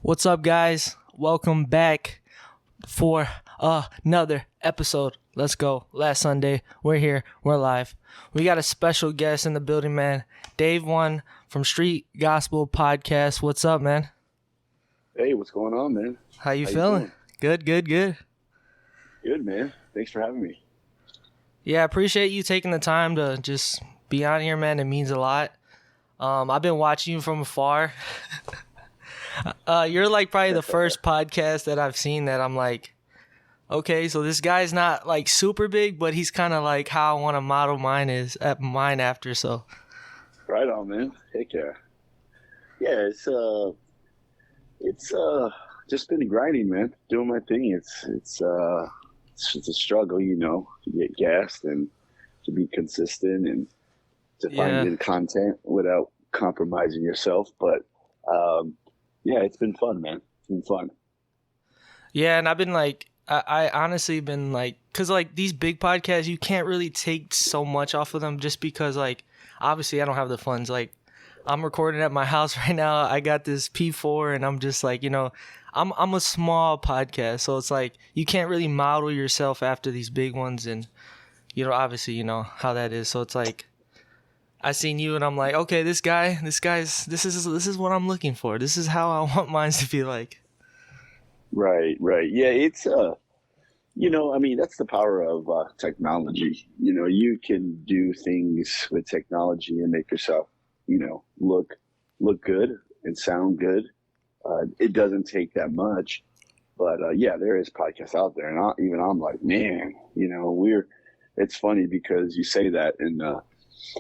What's up, guys? Welcome back for another episode. Let's go. Last Sunday, we're here. We're live. We got a special guest in the building, man. Dave One from Street Gospel Podcast. What's up, man? Hey, what's going on, man? How you feeling? Good. Good, man. Thanks for having me. Yeah, I appreciate you taking the time to just be on here, man. It means a lot. I've been watching you from afar. You're like probably the first podcast that I've seen that I'm like, okay, so this guy's not like super big, but he's kind of like how I want to model mine after. So, right on, man. Heck yeah. Yeah, it's just been grinding, man. Doing my thing. It's a struggle, to get gassed and to be consistent and to find good content without compromising yourself. But yeah, it's been fun, man. It's been fun. Yeah, and I've been like, I honestly been like, because like these big podcasts, you can't really take so much off of them just because like, obviously I don't have the funds. Like, I'm recording at my house right now. I got this P4 and I'm just like, I'm a small podcast. So it's like, you can't really model yourself after these big ones. And, obviously, how that is. So it's like, I seen you and I'm like, okay, this is what I'm looking for. This is how I want mine to be like. Right. Yeah, it's, that's the power of technology. You can do things with technology and make yourself, look good and sound good. It doesn't take that much, but yeah, there is podcasts out there. And I'm like, man, it's funny because you say that and,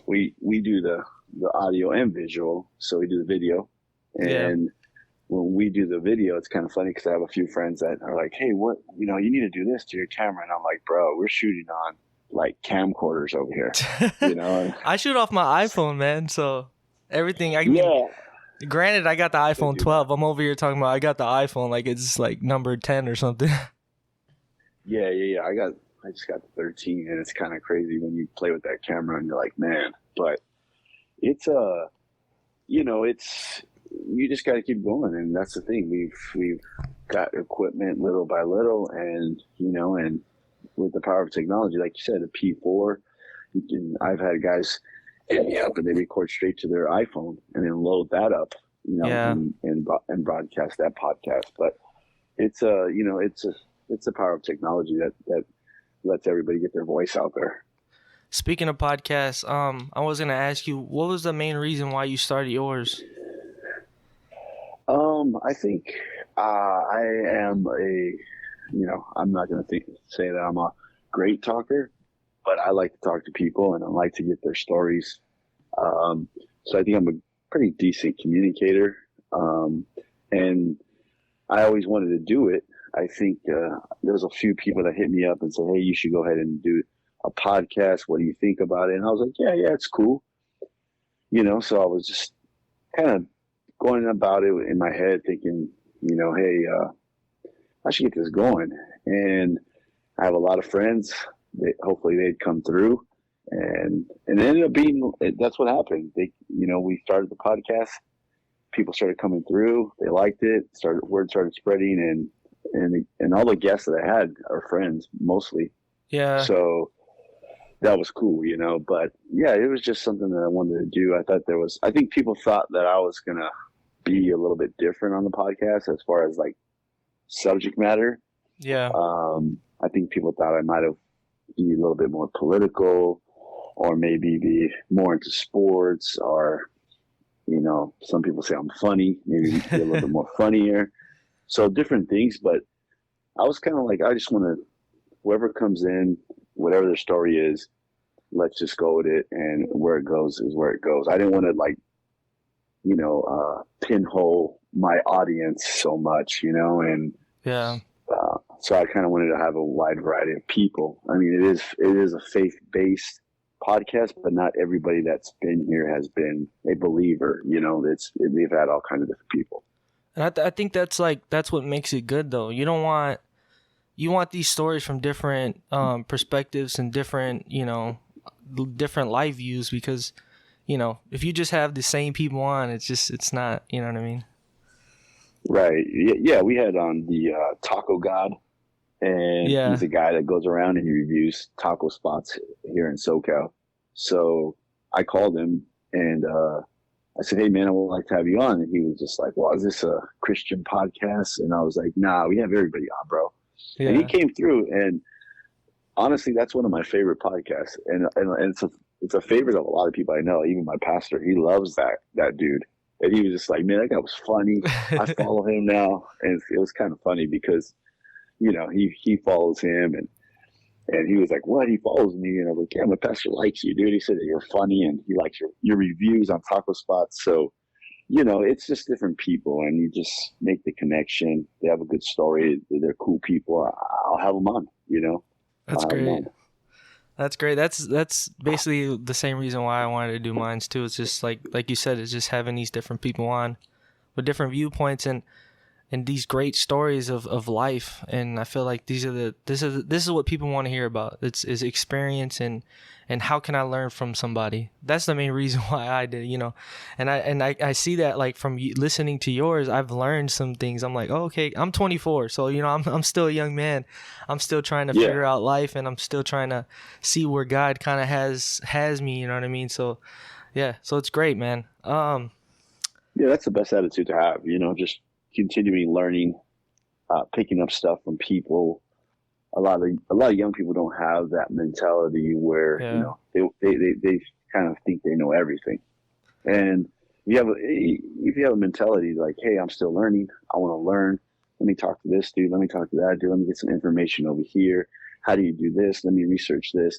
we do the audio and visual, so we do the video, and when we do the video, it's kind of funny because I have a few friends that are like, hey, what, you need to do this to your camera, and I'm like, bro, we're shooting on like camcorders over here, I shoot off my iPhone, man, so everything granted, I got the iPhone 12. I'm over here talking about I got the iPhone like it's like number 10 or something. Yeah. I just got the 13, and it's kind of crazy when you play with that camera and you're like, man, but it's you just got to keep going. And that's the thing. We've got equipment little by little, and, and with the power of technology, like you said, a P4, I've had guys hit me up and they record straight to their iPhone and then load that up, and broadcast that podcast. But it's the power of technology that lets everybody get their voice out there. Speaking of podcasts, I was going to ask you, what was the main reason why you started yours? I think I am I'm not going to say that I'm a great talker, but I like to talk to people and I like to get their stories. So I think I'm a pretty decent communicator. And I always wanted to do it. I think there's a few people that hit me up and said, hey, you should go ahead and do a podcast. What do you think about it? And I was like, yeah, it's cool. So I was just kind of going about it in my head thinking, hey, I should get this going. And I have a lot of friends. Hopefully they'd come through. And it ended up being, that's what happened. We started the podcast. People started coming through. They liked it. Word started spreading, and all the guests that I had are friends mostly. Yeah. So that was cool, but yeah, it was just something that I wanted to do. I think people thought that I was going to be a little bit different on the podcast as far as like subject matter. Yeah. I think people thought I might have be a little bit more political or maybe be more into sports or, some people say I'm funny, maybe be a little bit more funnier. So different things, but I was kind of like, I just want to, whoever comes in, whatever their story is, let's just go with it. And where it goes is where it goes. I didn't want to pinhole my audience so much, and so I kind of wanted to have a wide variety of people. I mean, it is a faith-based podcast, but not everybody that's been here has been a believer. We've had all kinds of different people. And I think that's what makes it good, though. You want these stories from different perspectives and different life views, because if you just have the same people on, it's not, you know what I mean? Right. Yeah, we had on the Taco God, and he's Yeah. a guy that goes around and he reviews taco spots here in SoCal. So I called him and I said, "Hey man, I would like to have you on." And he was just like, "Well, is this a Christian podcast?" And I was like, "Nah, we have everybody on, bro." And he Yeah. came through, and honestly, that's one of my favorite podcasts, and it's a favorite of a lot of people I know. Even my pastor, he loves that dude. And he was just like, "Man, that guy was funny. I follow him now," and it was kind of funny because he follows him, and he was like, "What? He follows me?" And I was like, "Yeah, my pastor likes you, dude. He said that you're funny and he likes your reviews on taco spots." So it's just different people, and you just make the connection. They have a good story. They're cool people. I'll have them on. That's I'll have them great. on. That's great. That's basically the same reason why I wanted to do mines too. It's just like you said, it's just having these different people on with different viewpoints and these great stories of life. And I feel like this is what people want to hear about. It's is experience and how can I learn from somebody. That's the main reason why I did. And I see that like from listening to yours, I've learned some things. I'm like, oh, okay, I'm 24, so I'm still a young man. I'm still trying to Yeah, figure out life, and I'm still trying to see where God kind of has me. You know what I mean? So yeah, so it's great, man. yeah, that's the best attitude to have. Just continuing learning, picking up stuff from people. A lot of young people don't have that mentality where Yeah, they kind of think they know everything. And if you have a mentality like, hey, I'm still learning, I want to learn. Let me talk to this dude. Let me talk to that dude. Let me get some information over here. How do you do this? Let me research this.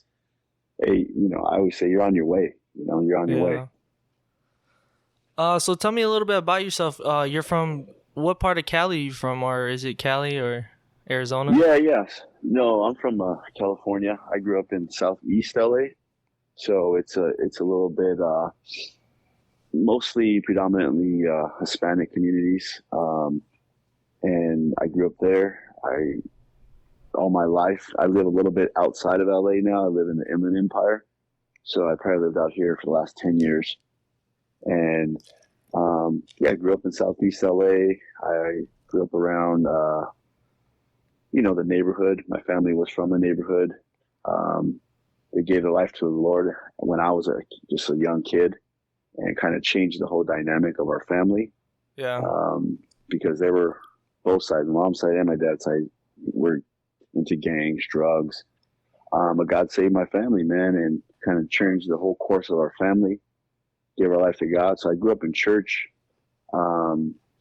Hey, I always say you're on your way. You're on your way. yeah. So tell me a little bit about yourself. You're from what part of Cali are you from, or is it Cali or Arizona? Yeah, yes. No, I'm from California. I grew up in Southeast LA, so it's a little bit mostly predominantly Hispanic communities. And I grew up there. I all my life. I live a little bit outside of LA now. I live in the Inland Empire, so I probably lived out here for the last 10 years. And yeah, I grew up in Southeast LA. I grew up around the neighborhood. My family was from the neighborhood. Um, they gave their life to the Lord when I was just a young kid, and kind of changed the whole dynamic of our family Yeah, because they were both sides, my mom's side and my dad's side, were into gangs, drugs. But God saved my family, man, and kind of changed the whole course of our family. Gave our life to God. So I grew up in church.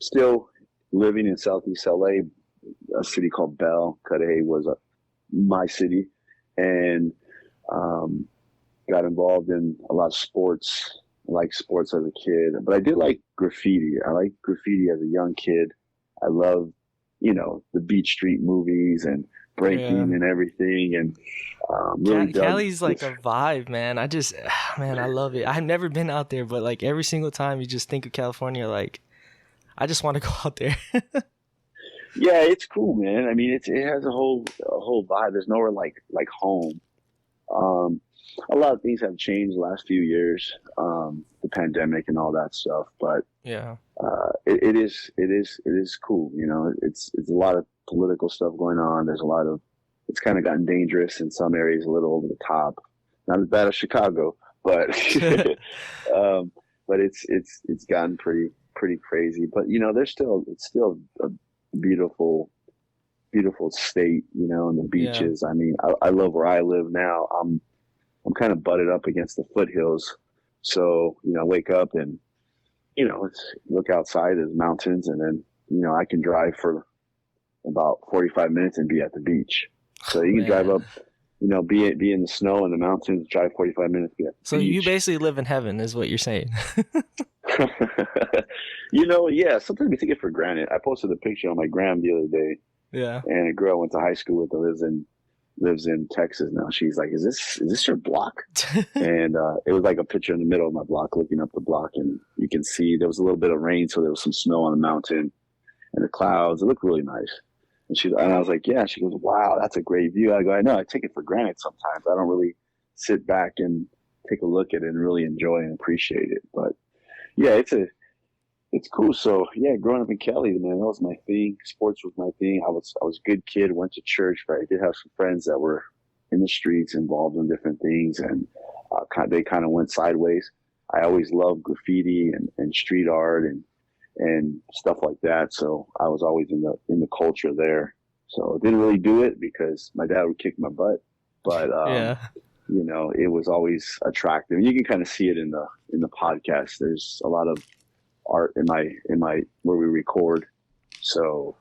Still living in Southeast LA, a city called Bell Cudahy was my city, and um, got involved in a lot of sports. I liked sports as a kid, but I did like graffiti. I liked graffiti as a young kid. I loved, the Beach Street movies and yeah. breaking and everything, and really dug Cali's like this. a vibe, man. Man, I love it. I've never been out there, but like every single time you just think of California, like I just want to go out there. Yeah, it's cool, man. I mean, it has a whole vibe. There's nowhere like home. Um, a lot of things have changed the last few years, the pandemic and all that stuff. But Yeah, it is cool. It's a lot of political stuff going on. There's a lot of it's kind of gotten dangerous in some areas, a little over the top. Not as bad as Chicago, but um, but it's gotten pretty crazy. But it's still a beautiful beautiful state, and the yeah. beaches. I mean, I love where I live now. I'm kind of butted up against the foothills. So, I wake up and, look outside, there's mountains, and then, I can drive for about 45 minutes and be at the beach. So you can drive Man. up, be in the snow in the mountains, drive 45 minutes, be at So the you beach. basically live in heaven, is what you're saying. Yeah, sometimes we take it for granted. I posted a picture on my gram the other day, Yeah. and a girl I went to high school with that lives in Texas now. She's like, "Is this your block?" And it was like a picture in the middle of my block, looking up the block, and you can see there was a little bit of rain, so there was some snow on the mountain and the clouds. It looked really nice. And I was like, "Yeah." She goes, "Wow, that's a great view." I go, "I know. I take it for granted sometimes. I don't really sit back and take a look at it and really enjoy and appreciate it." But yeah, It's cool. So yeah, growing up in Cali, man, that was my thing. Sports was my thing. I was a good kid, went to church, but I did have some friends that were in the streets, involved in different things, and they kind of went sideways. I always loved graffiti and street art and stuff like that. So I was always in the culture there. So I didn't really do it because my dad would kick my butt, but Yeah. it was always attractive. You can kind of see it in the podcast. There's a lot of art in my where we record. So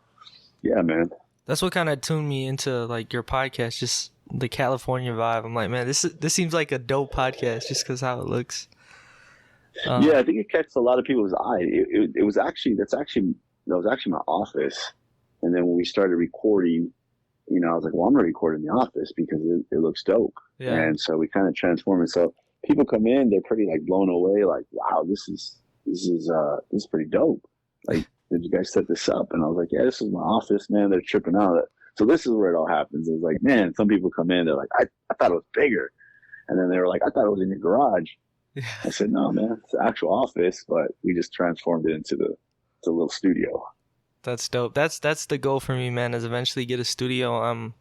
yeah, man. That's what kind of tuned me into like your podcast, just the California vibe. I'm like, man, this seems like a dope podcast just because how it looks. Yeah, I think it catches a lot of people's eye. It was actually that was actually my office, and then when we started recording, I was like, well, I'm gonna record in the office because it looks dope. Yeah. And so we kind of transformed it. So people come in, they're pretty like blown away, like, wow, this is pretty dope. Like, did you guys set this up? And I was like, yeah, this is my office, man. They're tripping out. So this is where it all happens. It's like, man, some people come in, they're like, I thought it was bigger. And then they were like, I thought it was in your garage. Yeah. I said, no, man, it's the actual office, but we just transformed it into the little studio. That's dope. That's the goal for me, man, is eventually get a studio.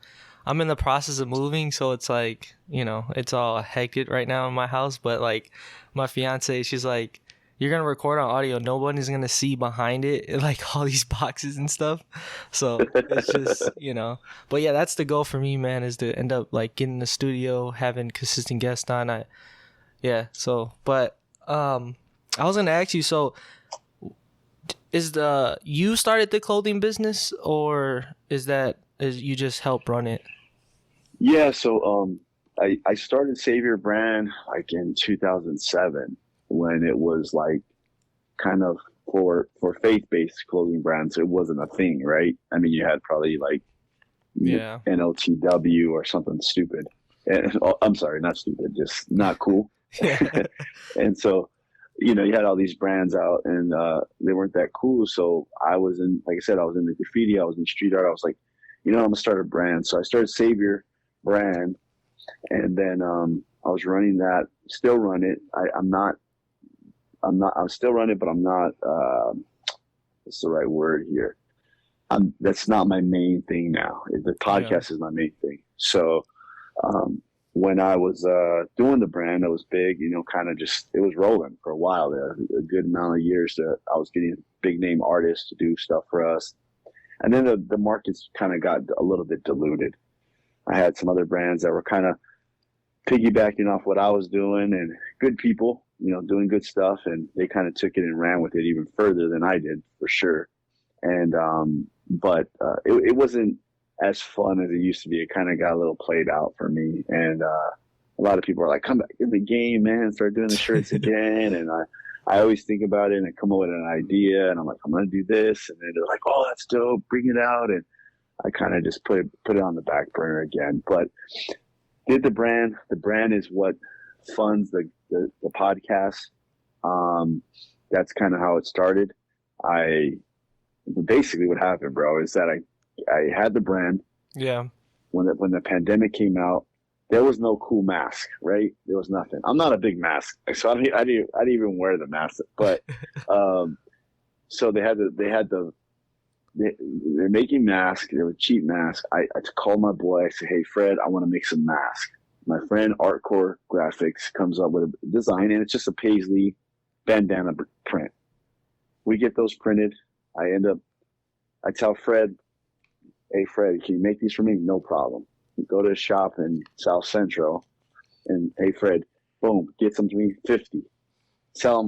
I'm in the process of moving, so it's like, it's all hectic right now in my house, but like my fiance, she's like, you're going to record on audio. Nobody's going to see behind it, like all these boxes and stuff. So it's just, but yeah, that's the goal for me, man, is to end up like getting the studio, having consistent guests on. But I was going to ask you, so you started the clothing business, or is you just help run it? Yeah. So, I started Savior brand like in 2007 when it was like kind of for faith-based clothing brands. It wasn't a thing, right? I mean, you had probably like NOTW or something stupid. I'm sorry, not stupid, just not cool. Yeah. And so, you had all these brands out and they weren't that cool. So I was like I said, I was in the graffiti, I was in street art. I was like, I'm going to start a brand. So I started Savior brand, and then I was running that, still run it. I'm still running it, but I'm not, what's the right word here? That's not my main thing now. The podcast is my main thing. So, when I was doing the brand, it was big, kind of just, it was rolling for a while there, a good amount of years that I was getting big name artists to do stuff for us. And then the markets kind of got a little bit diluted. I had some other brands that were kind of piggybacking off what I was doing, and good people, doing good stuff. And they kind of took it and ran with it even further than I did, for sure. And, but it wasn't as fun as it used to be. It kind of got a little played out for me. And a lot of people are like, come back in the game, man, start doing the shirts again. And I always think about it and come up with an idea, and I'm like, I'm going to do this. And then they're like, oh, that's dope, bring it out. And I kind of just put it on the back burner again. But did the brand. The brand is what funds the podcast. That's kind of how it started. Basically what happened, bro, is that I had the brand. Yeah. When the pandemic came out, there was no cool mask, right? There was nothing. I'm not a big mask, so I didn't even wear the mask. But so they're making masks. They were cheap masks. I called my boy. I said, hey, Fred, I want to make some masks. My friend Artcore Graphics comes up with a design, and it's just a paisley bandana print. We get those printed. I tell Fred, hey, Fred, can you make these for me? No problem. We go to a shop in South Central, and hey, Fred, boom, get them to me, 50. Sell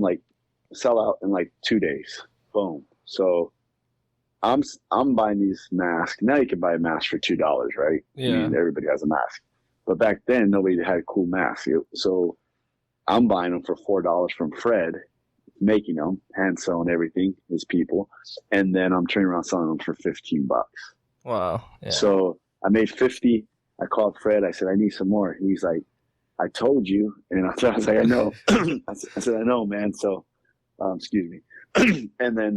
out in like 2 days. Boom. So I'm buying these masks. Now you can buy a mask for $2, right? Yeah. I mean, everybody has a mask. But back then, nobody had a cool mask. So I'm buying them for $4 from Fred, making them, hand sewing everything, his people. And then I'm turning around selling them for $15. Wow. Yeah. So I made 50. I called Fred. I said, I need some more. He's like, I told you. And I was like, I know. I said, I know, man. So, excuse me. And then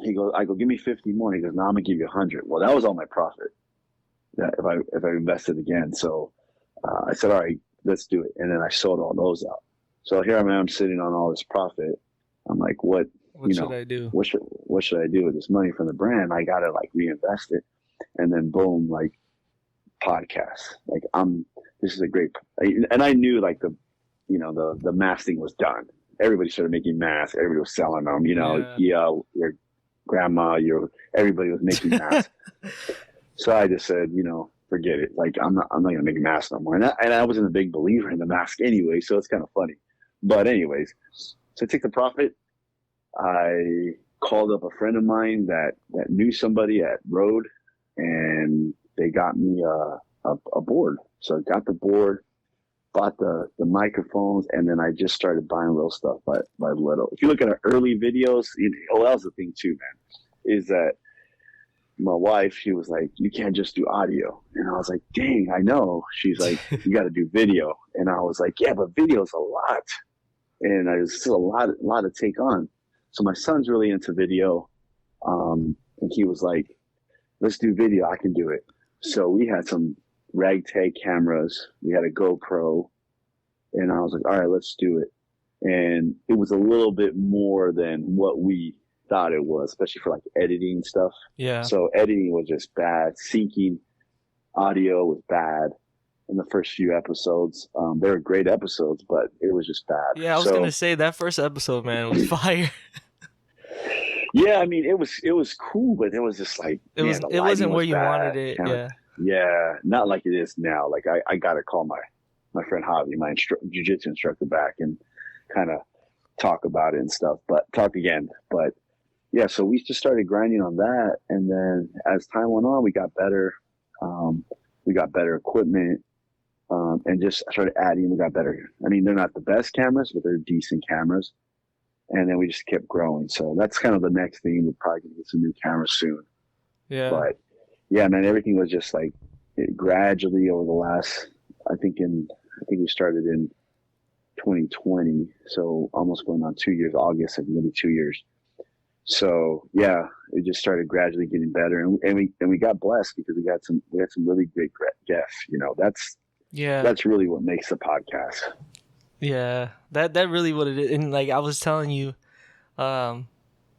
I go, give me 50 more. He goes, no, I'm going to give you 100. Well, that was all my profit if I invested again. So I said, all right, let's do it. And then I sold all those out. So here I am sitting on all this profit. I'm like, what What should I do? What should I do with this money from the brand? I got to like reinvest it. And then boom, like podcasts. Like this is a great, and I knew like the mask thing was done. Everybody started making masks. Everybody was selling them, your grandma, everybody was making masks. So I just said, forget it. Like I'm not going to make masks no more. And I wasn't a big believer in the mask anyway. So it's kind of funny, but anyways, so I took the profit. I called up a friend of mine that knew somebody at Rode, and they got me a board. So I got the board, bought the microphones, and then I just started buying little stuff by little. If you look at our early videos, that was the thing too, man, is that my wife, she was like, you can't just do audio. And I was like, dang, I know. She's like, you got to do video. And I was like, yeah, but video's a lot. And it's still a lot to take on. So my son's really into video. And he was like, let's do video. I can do it. So we had some ragtag cameras. We had a GoPro. And I was like, all right, let's do it. And it was a little bit more than what we thought it was, especially for like editing stuff. Yeah. So editing was just bad. Syncing audio was bad in the first few episodes. They were great episodes, but it was just bad. Yeah, I was gonna say that first episode, man, was fire. Yeah, I mean it was cool, but it was just like it wasn't where you wanted it. Yeah, not like it is now. Like I gotta call my friend Javi, my Jiu Jitsu instructor, back and kind of talk about it and stuff. But talk again. But yeah, so we just started grinding on that, and then as time went on, we got better. We got better equipment, and just started adding. We got better. I mean, they're not the best cameras, but they're decent cameras. And then we just kept growing. So that's kind of the next thing. We're probably gonna get some new cameras soon. Yeah. But yeah, man, everything was just like gradually over the last. I think we started in 2020, so almost going on 2 years. August, I think it'll be 2 years. So yeah, it just started gradually getting better, and we got blessed because we had some really great guests. That's really what makes the podcast. Yeah, that really what it is. And like I was telling you,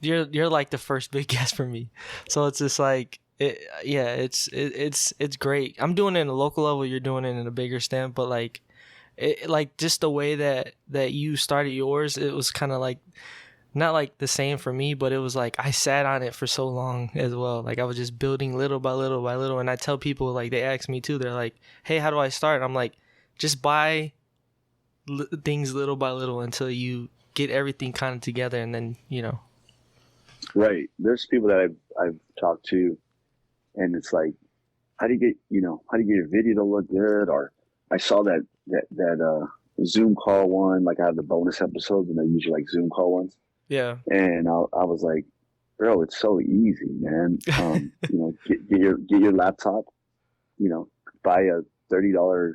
you're like the first big guest for me. So it's just like it's great. I'm doing it in a local level. You're doing it in a bigger stand, but like just the way that you started yours, it was kind of like. Not like the same for me, but it was like I sat on it for so long as well. Like I was just building little by little by little. And I tell people, like they ask me too, they're like, hey, how do I start? And I'm like, just buy things little by little until you get everything kind of together. And then, Right. There's people that I've talked to, and it's like, how do you get your video to look good? Or I saw that Zoom call one, like I have the bonus episodes and they're usually like Zoom call ones. Yeah. And I was like, bro, it's so easy, man. Get your laptop, buy a $30,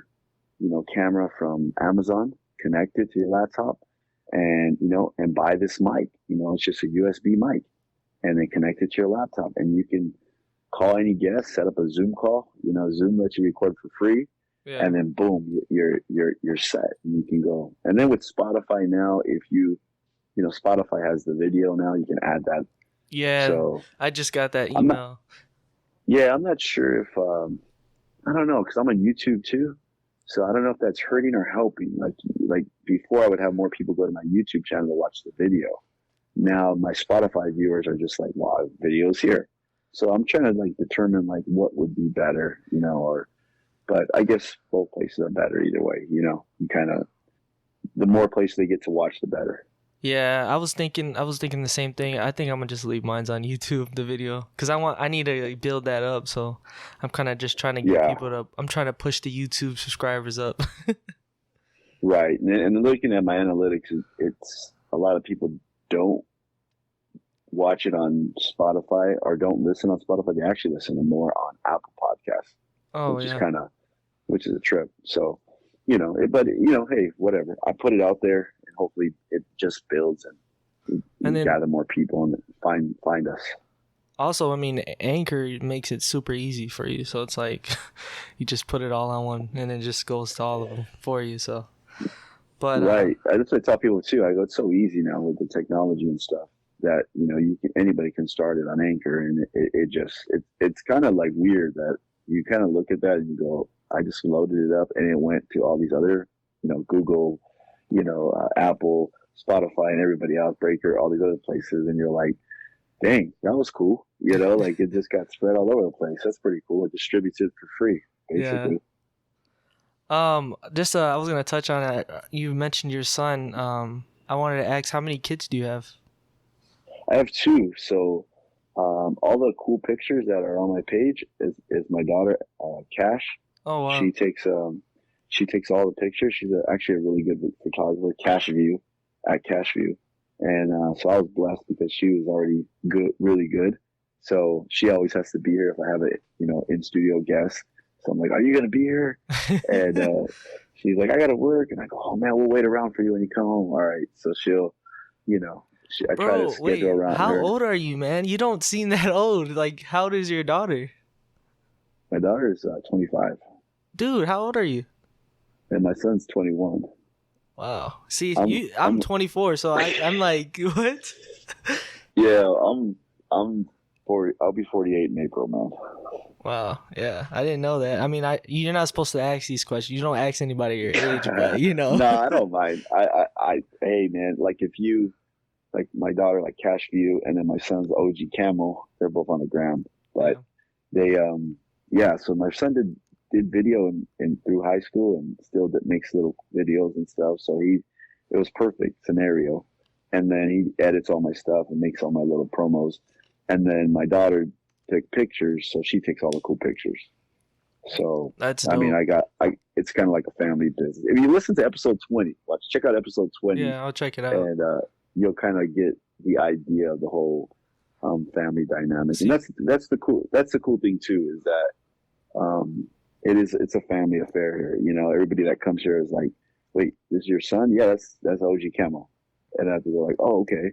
camera from Amazon, connect it to your laptop, and buy this mic. It's just a USB mic, and then connect it to your laptop, and you can call any guest, set up a Zoom call. Zoom lets you record for free. Yeah. And then boom, you're set, and you can go. And then with Spotify now, if Spotify has the video now, you can add that. Yeah. So I just got that email. I'm not sure if I don't know, because I'm on YouTube too, so I don't know if that's hurting or helping. Like before, I would have more people go to my YouTube channel to watch the video. Now my Spotify viewers are just like, wow, video's here. So I'm trying to like determine like what would be better, But I guess both places are better either way. You kind of, the more places they get to watch, the better. Yeah, I was thinking the same thing. I think I'm gonna just leave mine on YouTube, the video, because I need to build that up. So I'm kind of just trying to get people up. I'm trying to push the YouTube subscribers up. Right, and looking at my analytics, it's a lot of people don't watch it on Spotify or don't listen on Spotify. They actually listen more on Apple Podcasts. Oh, which is a trip. So, hey, whatever. I put it out there, and hopefully it just builds and then gather more people and find us. Also, I mean, Anchor makes it super easy for you. So it's like you just put it all on one, and it just goes to all of them for you. So, but right, that's what I tell people too. I go, it's so easy now with the technology and stuff. that, anybody can start it on Anchor. And it's kind of like weird that you kind of look at that and you go, I just loaded it up and it went to all these other, Google, Apple, Spotify, and everybody else, Breaker, all these other places. And you're like, dang, that was cool. Like it just got spread all over the place. That's pretty cool. It distributes it for free, basically. Just I was gonna touch on it. You mentioned your son. I wanted to ask, how many kids do you have? I have two. So all the cool pictures that are on my page is my daughter, Cash. Oh wow. She takes all the pictures. She's actually a really good photographer. Cashview, at Cashview. And so I was blessed because she was already good, really good. So she always has to be here if I have a in studio guest. So I'm like, are you going to be here? And she's like, I got to work. And I go, oh man, we'll wait around for you when you come home. All right. So she'll, I try to schedule around how her. old are you, man? You don't seem that old. Like, how old is your daughter? My daughter is 25. Dude, how old are you? And my son's 21. Wow. See, I'm 24, so I'm like, what? Yeah, I'm 40. I'll be 48 in April, man. Wow. Yeah, I didn't know that. I mean, you're not supposed to ask these questions. You don't ask anybody your age, but No, I don't mind. Hey, man, like if you, like my daughter, like Cashview, and then my son's OG Camel, they're both on the gram. But they, so my son did video and through high school and still makes little videos and stuff. So it was perfect scenario. And then he edits all my stuff and makes all my little promos. And then my daughter took pictures, so she takes all the cool pictures. So that's dope. I mean, it's kind of like a family business. If you listen to episode 20, check out episode 20. Yeah, I'll check it out. And you'll kind of get the idea of the whole family dynamic. And that's the cool thing too, is that it's a family affair here. Everybody that comes here is like, wait, this is your son? Yeah, that's OG Camel. And I have to go like, oh, okay.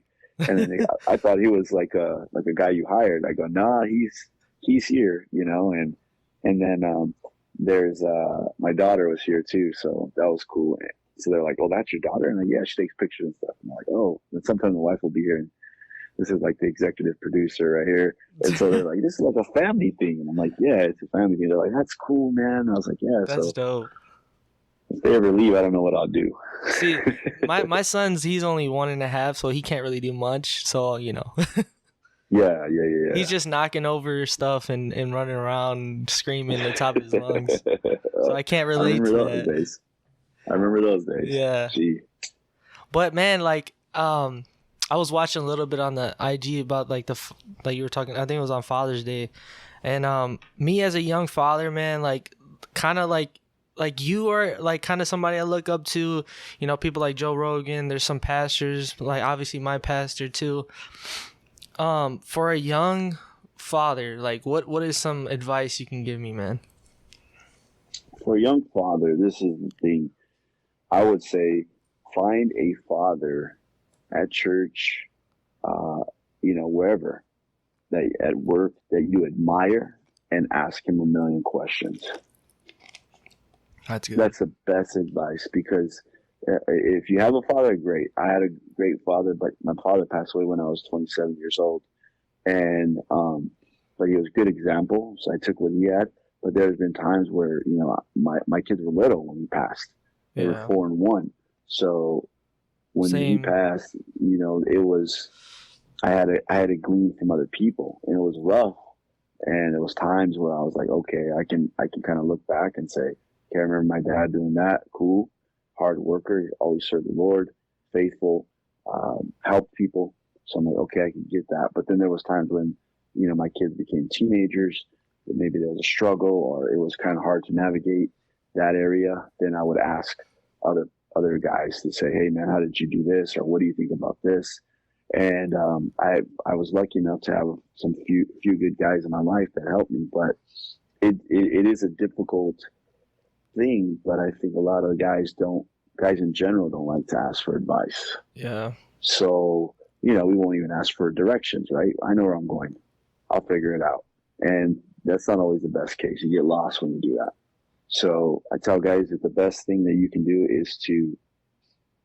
And then I thought he was like a guy you hired. I go, nah, he's here, and then there's my daughter was here too, so that was cool. So they're like, oh, that's your daughter? And I'm like, yeah, she takes pictures and stuff. And I'm like, oh, and sometimes the wife will be here, and this is like the executive producer right here. And so they're like, this is like a family thing. And I'm like, yeah, it's a family thing. They're like, that's cool, man. And I was like, yeah. That's dope. If they ever leave, I don't know what I'll do. See, my son's, he's only 1.5, so he can't really do much. So, Yeah. He's just knocking over stuff and running around screaming at the top of his lungs. So I can't relate to that. I remember those days. Yeah. Gee. But man, like, I was watching a little bit on the IG about like you were talking, I think it was on Father's Day. And me as a young father, man, like kind of like you are like kind of somebody I look up to, people like Joe Rogan. There's some pastors, like obviously my pastor too. For a young father, like what is some advice you can give me, man? For a young father, this is the thing. I would say find a father at church, wherever, that at work that you admire, and ask him a million questions. That's good. That's the best advice, because if you have a father, great. I had a great father, but my father passed away when I was 27 years old. And, but he was a good example. So I took what he had, but there's been times where, my kids were little when he passed. They were 4 and 1. So when he passed, it was, I had to glean from other people, and it was rough. And there was times where I was like, okay, I can kind of look back and say, okay, I remember my dad doing that. Cool. Hard worker. Always served the Lord. Faithful. Helped people. So I'm like, okay, I can get that. But then there was times when, my kids became teenagers, that maybe there was a struggle or it was kind of hard to navigate that area. Then I would ask other guys to say, hey man, how did you do this? Or what do you think about this? And I was lucky enough to have some few good guys in my life that helped me. But it is a difficult thing, but I think a lot of guys in general don't like to ask for advice. Yeah. So, we won't even ask for directions, right? I know where I'm going. I'll figure it out. And that's not always the best case. You get lost when you do that. So I tell guys that the best thing that you can do is to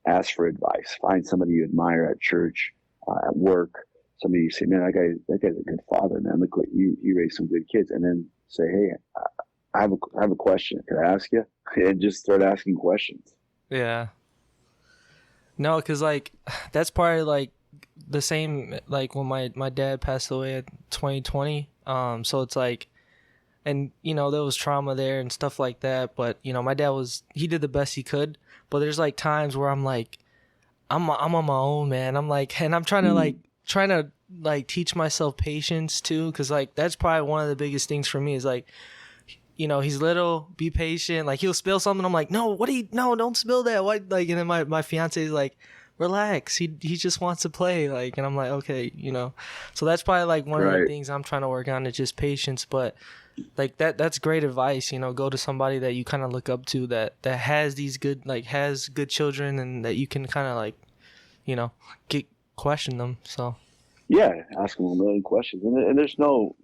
ask for advice. Find somebody you admire at church, at work, somebody say, man, that guy's a good father, man. Look what you raised some good kids. And then say, hey, I have a question. Can I ask you? And just start asking questions. Yeah. No, because like that's probably like the same like when my dad passed away in 2020. So it's like, and there was trauma there and stuff like that. But my dad he did the best he could. But there's like times where I'm like, I'm on my own, man. I'm like, and I'm trying to like teach myself patience too, because like that's probably one of the biggest things for me is like, he's little, be patient. Like he'll spill something. I'm like, no, no, don't spill that. What? Like, and then my fiance is like, relax. He just wants to play. Like, and I'm like, okay, So that's probably like one of the things I'm trying to work on is just patience. But like that's great advice. Go to somebody that you kind of look up to that has these good has good children and that you can kind of like, get question them. So. Yeah, ask them a million questions, and there's no,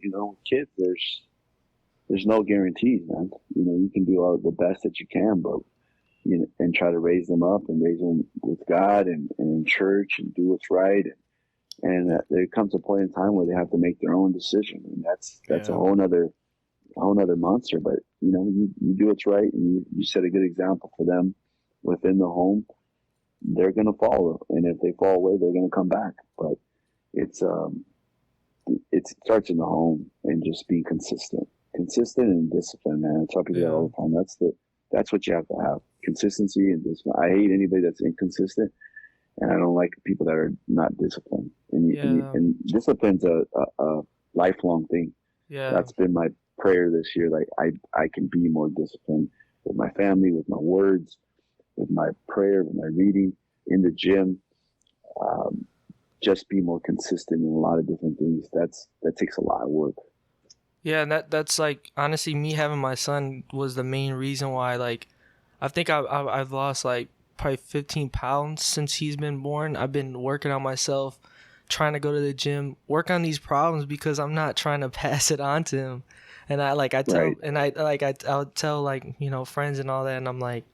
kids. There's no guarantees, man. You can do all the best that you can, but and try to raise them up and raise them with God and in church and do what's right. And there comes a point in time where they have to make their own decision, and that's a whole nother monster. But you do what's right, and you set a good example for them within the home. They're gonna follow, and if they fall away, they're gonna come back. But it starts in the home and just being consistent and discipline, man. I tell people that all the time. That's what you have to have: consistency and discipline. I hate anybody that's inconsistent, and I don't like people that are not disciplined. And discipline's a lifelong thing. Yeah, that's been my prayer this year. Like I can be more disciplined with my family, with my words, with my prayer, with my reading, in the gym. Just be more consistent in a lot of different things. That takes a lot of work. Yeah, and that's like honestly, me having my son was the main reason why. Like, I think I've lost like probably 15 pounds since he's been born. I've been working on myself, trying to go to the gym, work on these problems because I'm not trying to pass it on to him. And I tell and I'll tell like friends and all that, and I'm like,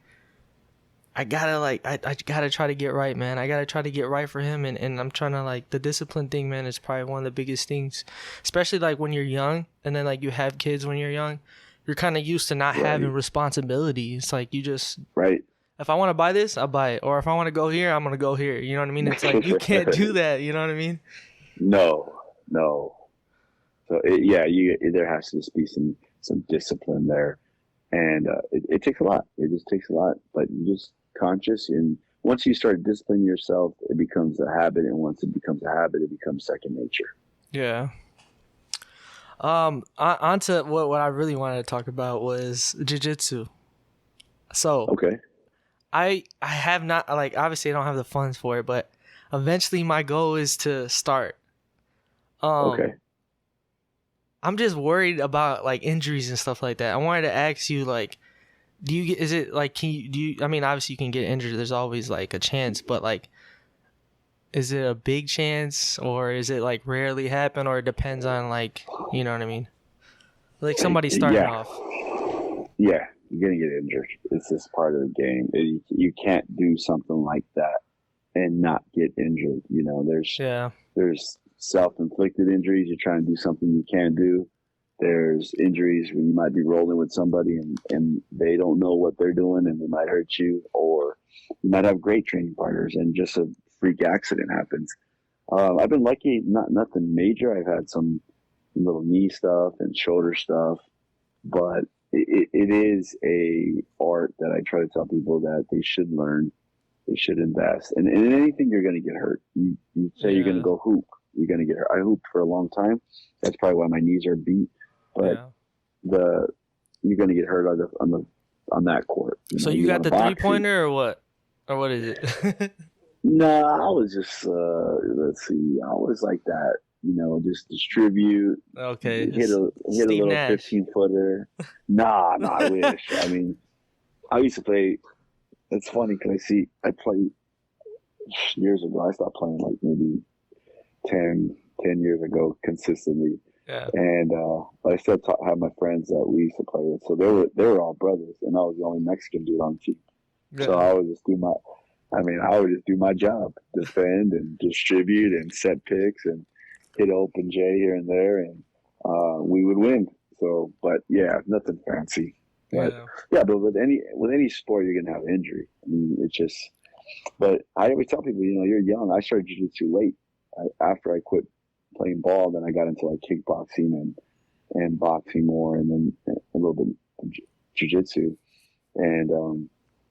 I gotta try to get right, man. I gotta try to get right for him, and I'm trying to like the discipline thing, man, is probably one of the biggest things, especially like when you're young and then like you have kids when you're young, you're kind of used to not having responsibility. It's like you just if I want to buy this, I'll buy it, or if I want to go here, I'm gonna go here. You know what I mean? It's like you can't do that. You know what I mean? No. So there has to just be some discipline there, and it takes a lot. It just takes a lot, but you just conscious, and once you start disciplining yourself, it becomes a habit, and once it becomes a habit, it becomes second nature. Yeah. On to what I really wanted to talk about was jiu-jitsu. So okay, I have not, like, obviously I don't have the funds for it, but eventually my goal is to start. Okay. I'm just worried about like injuries and stuff like that. I wanted to ask you, like, I mean, obviously you can get injured. There's always like a chance, but like, is it a big chance, or is it like rarely happen, or it depends on like, you know what I mean? Like somebody starting off. Yeah, you're gonna get injured. It's just part of the game. You can't do something like that and not get injured. There's self-inflicted injuries. You're trying to do something you can't do. There's injuries where you might be rolling with somebody and they don't know what they're doing and they might hurt you, or you might have great training partners and just a freak accident happens. I've been lucky, nothing major. I've had some little knee stuff and shoulder stuff, but it is a art that I try to tell people that they should learn, they should invest. And in anything, you're going to get hurt. You say you're going to go hoop, you're going to get hurt. I hooped for a long time. That's probably why my knees are beat. But you're going to get hurt on that court. So you got the 3-pointer or what? Or what is it? No, I was just let's see. I was like that, just distribute. Okay. Hit a little 15-footer. Nah, I wish. I mean, I used to play. It's funny because I played years ago. I stopped playing like maybe 10 years ago consistently. Yeah. And I still have my friends that we used to play with. So they were all brothers, and I was the only Mexican dude on the team. Yeah. So I would just do my job, defend and distribute and set picks. And hit open J here and there, and we would win. So, but yeah, nothing fancy. But Yeah. yeah, but with any sport, you're gonna have injury. I mean, it's just. But I always tell people, you're young. I started jiu-jitsu late. After I quit playing ball, then I got into like kickboxing and boxing more, and then a little bit of jiu-jitsu. And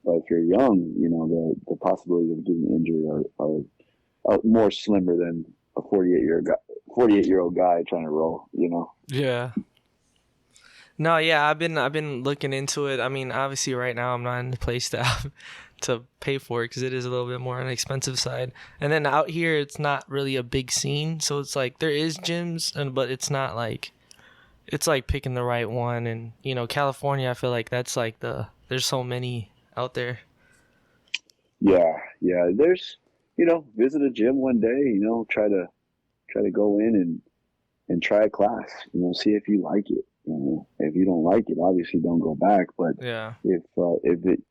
but if you're young, the possibilities of getting injured are more slimmer than a 48-year-old guy trying to roll. Yeah. No, yeah, I've been looking into it. I mean, obviously, right now I'm not in the place to pay for it because it is a little bit more on the expensive side. And then out here, it's not really a big scene, so it's like there is gyms, but it's not like it's like picking the right one. And California, I feel like that's like there's so many out there. Yeah, yeah. There's, visit a gym one day. Try to go in and try a class. See if you like it. If you don't like it, obviously don't go back. But Yeah. if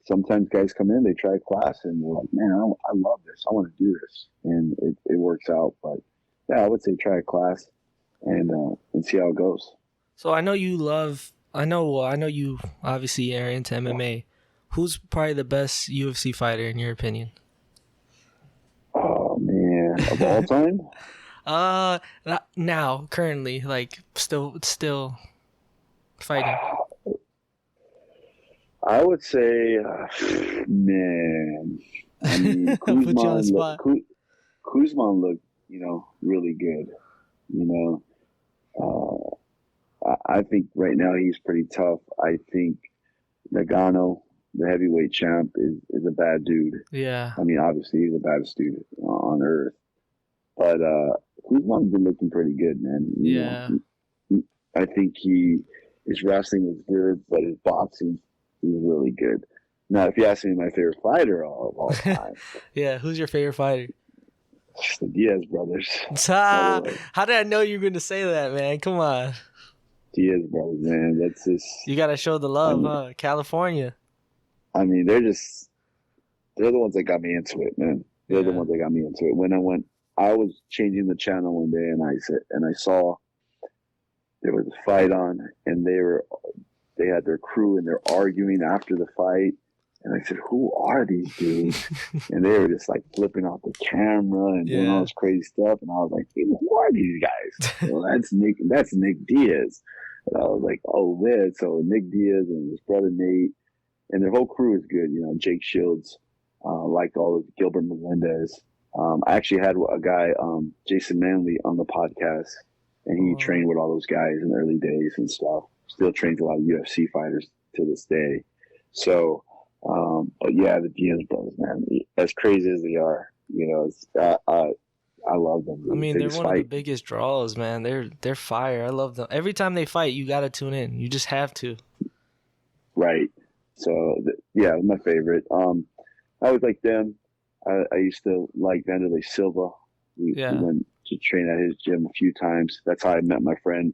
sometimes guys come in, they try a class and they're like, man, I love this. I want to do this, and it works out. But yeah, I would say try a class and see how it goes. So I know you love. I know you obviously are into MMA. Who's probably the best UFC fighter in your opinion? Oh man, of all time? Now currently, like still fighting. I would say, man. I mean, Put you on the spot. Kuzman looked, really good. I think right now he's pretty tough. I think Nagano, the heavyweight champ, is a bad dude. Yeah. I mean, obviously he's the baddest dude on earth. But Kuzman's been looking pretty good, man. Yeah. I think his wrestling was good, but his boxing is really good. Now, if you ask me my favorite fighter of all time, Yeah. Who's your favorite fighter? it's the Diaz brothers. How did I know you were going to say that, man? Come on. Diaz brothers, man. That's just. You got to show the love, huh? California. I mean, they're the ones that got me into it, man. They're the ones that got me into it. When I was changing the channel one day, and I saw there was a fight on, and they had their crew, and they're arguing after the fight. And I said, "Who are these dudes?" And they were just like flipping off the camera and doing all this crazy stuff. And I was like, hey, "Who are these guys?" Well, that's Nick Diaz. And I was like, "Oh man!" So Nick Diaz and his brother Nate, and their whole crew is good. Jake Shields, liked all of Gilbert Melendez. I actually had a guy, Jason Manley, on the podcast, and he trained with all those guys in the early days and stuff. Still trains a lot of UFC fighters to this day. So. But yeah, the Diaz brothers, man, as crazy as they are, I love them. I mean, they're one of the biggest draws, man. They're fire. I love them. Every time they fight, you gotta tune in. You just have to. Right. So yeah, my favorite. I always like them. I used to like Vanderlei Silva. We went to train at his gym a few times. That's how I met my friend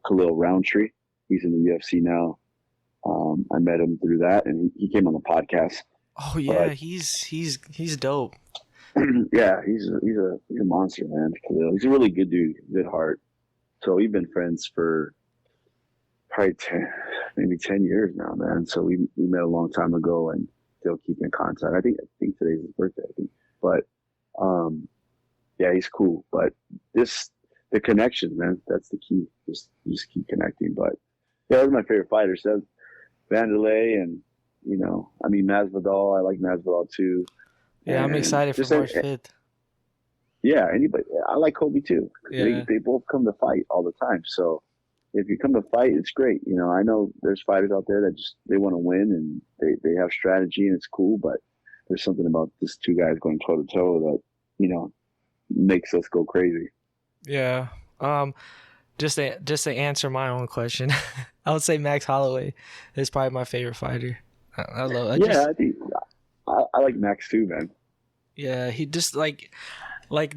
Khalil Roundtree. He's in the UFC now. I met him through that, and he came on the podcast. Oh yeah, he's dope. Yeah, he's a monster, man. Khalil. He's a really good dude, good heart. So we've been friends for probably 10 years now, man. So we met a long time ago, and still keep in contact. I think today's his birthday. But yeah, he's cool. But the connection, man, that's the key. Just keep connecting. But yeah, those are my favorite fighters. That's Vanderlei and, Masvidal. I like Masvidal too. Yeah, I'm excited for March 5th. Yeah, anybody. I like Kobe too. Yeah. They both come to fight all the time. So if you come to fight, it's great. I know there's fighters out there that they want to win and they have strategy and it's cool, but there's something about these two guys going toe to toe that, makes us go crazy. Yeah. Just to answer my own question, I would say Max Holloway is probably my favorite fighter. I think I like Max too, man. Yeah, he just like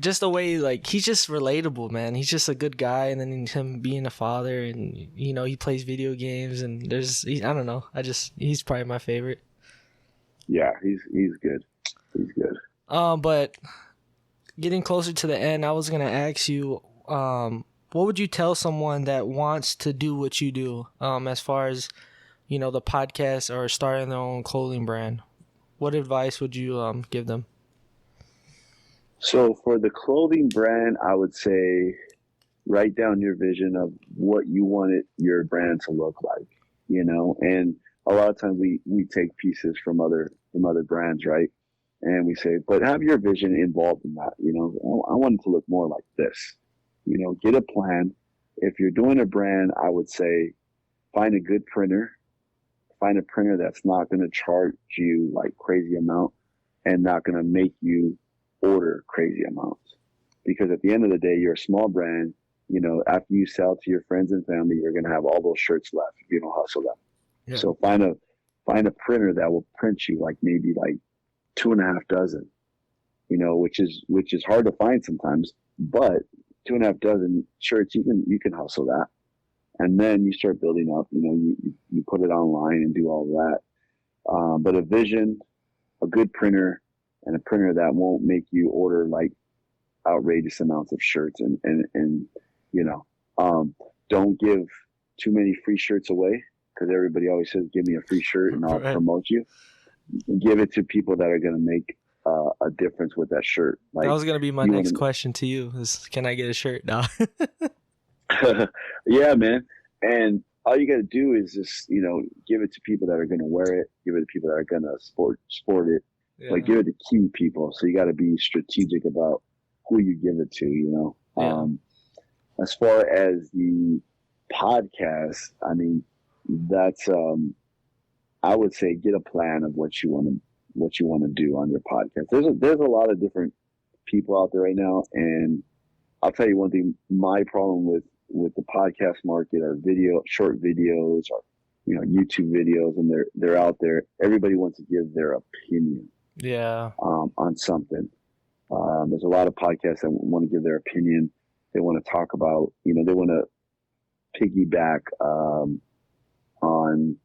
just the way he's just relatable, man. He's just a good guy, and then him being a father, and he plays video games, and I don't know. He's probably my favorite. Yeah, he's good. He's good. But getting closer to the end, I was gonna ask you, what would you tell someone that wants to do what you do, as far as, the podcast or starting their own clothing brand? What advice would you give them? So for the clothing brand, I would say write down your vision of what you want your brand to look like, and a lot of times we take pieces from other brands, right? And we say, but have your vision involved in that. I want it to look more like this. Get a plan. If you're doing a brand, I would say find a good printer. Find a printer that's not going to charge you like crazy amount and not going to make you order crazy amounts. Because at the end of the day, you're a small brand. After you sell to your friends and family, you're going to have all those shirts left if you don't hustle them. Yeah. So find a printer that will print you like maybe like 2.5 dozen, which is hard to find sometimes, but 2.5 dozen shirts, you can hustle that. And then you start building up, you put it online and do all that. But a vision, a good printer, and a printer that won't make you order like outrageous amounts of shirts and don't give too many free shirts away, because everybody always says, give me a free shirt and I'll promote you. Give it to people that are going to make a difference with that shirt. Like, that was going to be my next question to you is, can I get a shirt now? Yeah, man. And all you got to do is just, give it to people that are going to wear it. Give it to people that are going to sport it. Yeah. Like, give it to key people. So you got to be strategic about who you give it to, Yeah. As far as the podcast, I mean, that's, I would say get a plan of what you want to do on your podcast. There's a lot of different people out there right now. And I'll tell you one thing, my problem with the podcast market are short videos or, YouTube videos, and they're out there. Everybody wants to give their opinion. Yeah. On something. There's a lot of podcasts that want to give their opinion. They want to talk about, they want to piggyback, on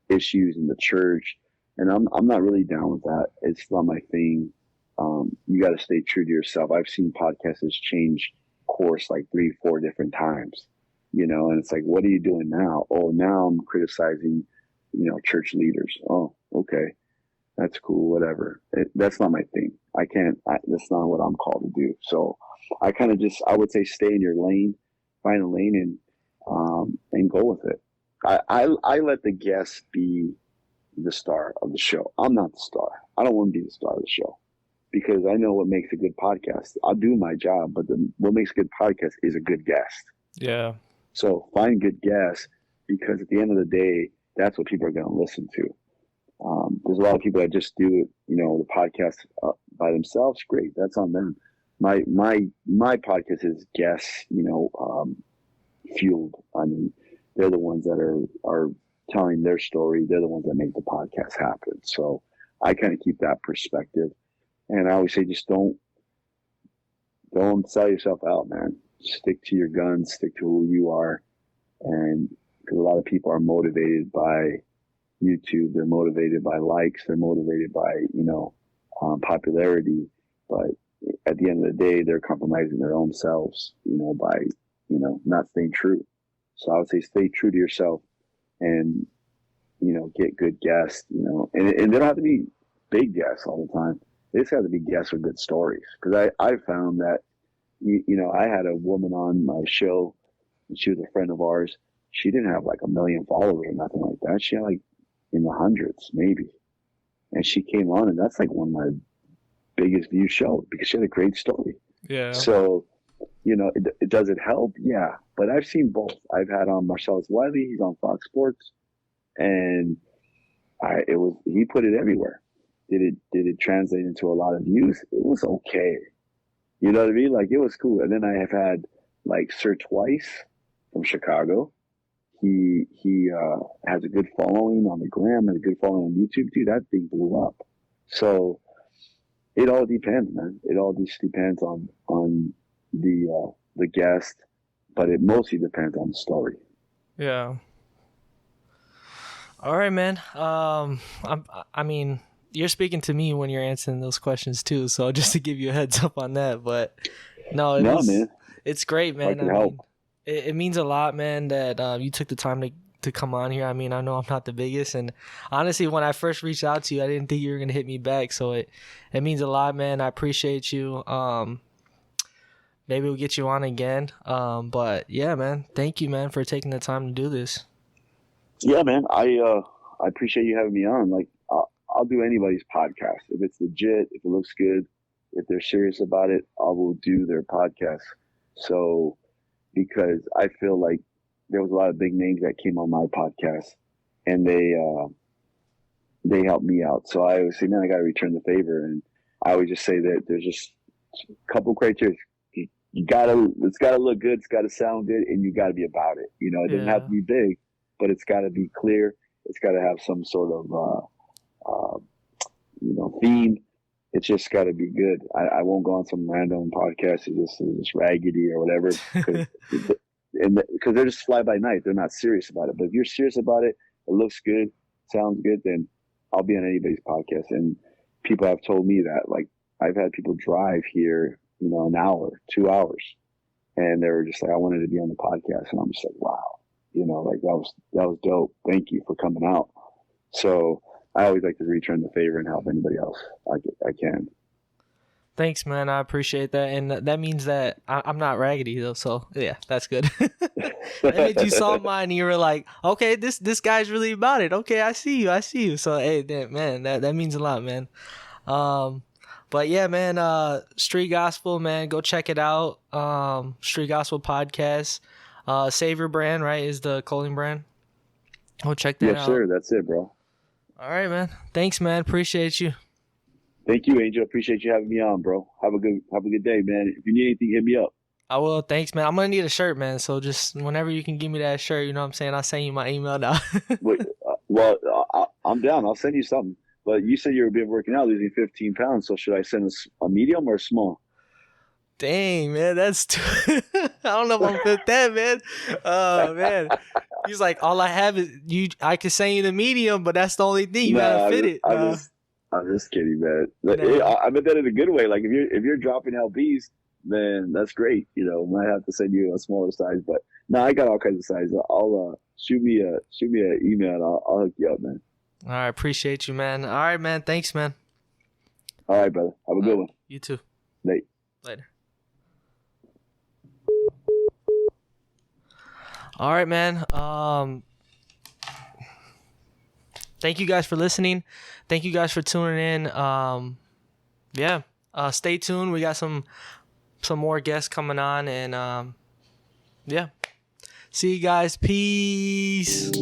issues in the church. And I'm not really down with that. It's not my thing. You got to stay true to yourself. I've seen podcasts change course like 3-4 different times, and it's like, what are you doing now? Oh, now I'm criticizing, church leaders. Oh, okay. That's cool. Whatever. That's not my thing. That's not what I'm called to do. So I kind of I would say stay in your lane, find a lane and go with it. I let the guest be the star of the show. I'm not the star. I don't want to be the star of the show, because I know what makes a good podcast. I'll do my job, but what makes a good podcast is a good guest. Yeah. So find good guests, because at the end of the day, that's what people are going to listen to. There's a lot of people that just do, the podcast by themselves. Great. That's on them. My podcast is guests, fueled. I mean, they're the ones that are telling their story. They're the ones that make the podcast happen. So I kind of keep that perspective. And I always say, just don't sell yourself out, man. Stick to your guns, stick to who you are. And because a lot of people are motivated by YouTube, they're motivated by likes, they're motivated by, popularity. But at the end of the day, they're compromising their own selves, by, not staying true. So I would say stay true to yourself and, get good guests, and they don't have to be big guests all the time. They just have to be guests with good stories. Because I found that, I had a woman on my show, and she was a friend of ours. She didn't have like 1 million followers or nothing like that. She had like in the hundreds, maybe. And she came on, and that's like one of my biggest view shows, because she had a great story. Yeah. So, does it help? Yeah. But I've seen both. I've had on Marcellus Wiley. He's on Fox Sports, and he put it everywhere. Did it translate into a lot of views? It was okay. You know what I mean? Like, it was cool. And then I have had like Sir Twice from Chicago. He has a good following on the gram and a good following on YouTube. Dude, that thing blew up. So it all depends, man. It all just depends on the guest, but it mostly depends on the story. Yeah. All right, man. I mean, you're speaking to me when you're answering those questions too, so just to give you a heads up on that. But man, It's great, If I man. can I help. mean, it means a lot, man, that you took the time to come on here. I mean, I know I'm not the biggest, and honestly, when I first reached out to you, I didn't think you were gonna hit me back. So it means a lot, man. I appreciate you. Maybe we'll get you on again. But yeah, man, thank you, man, for taking the time to do this. Yeah, man. I appreciate you having me on. Like, I'll do anybody's podcast if it's legit, if it looks good, if they're serious about it. I will do their podcast. So, because I feel like there was a lot of big names that came on my podcast, and they helped me out. So I always say, man, I got to return the favor, and I always just say that there's just a couple criteria. It's gotta look good, it's gotta sound good, and you gotta be about it. You know, it doesn't have Yeah, to be big, but it's gotta be clear. It's gotta have some sort of theme. It's just gotta be good. I won't go on some random podcast it's just raggedy or whatever, because they're just fly by night. They're not serious about it. But if you're serious about it, it looks good, sounds good, then I'll be on anybody's podcast. And people have told me that, like, I've had people drive here, an hour, 2 hours, and they were just like, I wanted to be on the podcast. And I'm just like, wow, like that was dope. Thank you for coming out. So I always like to return the favor and help anybody else I can. thanks, man. I appreciate that, and that means that I'm not raggedy though. So yeah, that's good. That means you saw mine and you were like, okay, this guy's really about it. Okay, I see you. So hey, man, that means a lot, man. But yeah, man, Street Gospel, man, go check it out. Street Gospel Podcast. Savior brand, right, is the clothing brand. Go check that out. Yes, sir. That's it, bro. All right, man. Thanks, man. Appreciate you. Thank you, Angel. Appreciate you having me on, bro. Have a good day, man. If you need anything, hit me up. I will. Thanks, man. I'm gonna need a shirt, man. So just whenever you can give me that shirt, you know what I'm saying? I'll send you my email now. Wait, I'm down. I'll send you something. But you said you've been working out, losing 15 pounds. So should I send a medium or a small? Dang, man, that's I don't know if I'm fit that, man. Oh man, he's like, all I have is you. I can send you the medium, but that's the only thing you gotta fit it. I'm just kidding, man. Nah. I meant that in a good way. Like if you're dropping lbs, then that's great. Might have to send you a smaller size, but no, I got all kinds of sizes. I'll shoot me an email and I'll hook you up, man. All right, appreciate you, man. All right, man. Thanks, man. All right, brother. Have a good one. You too. Late. Later. All right, man. Thank you guys for listening. Thank you guys for tuning in. Yeah. Stay tuned. We got some more guests coming on, and yeah. See you guys. Peace.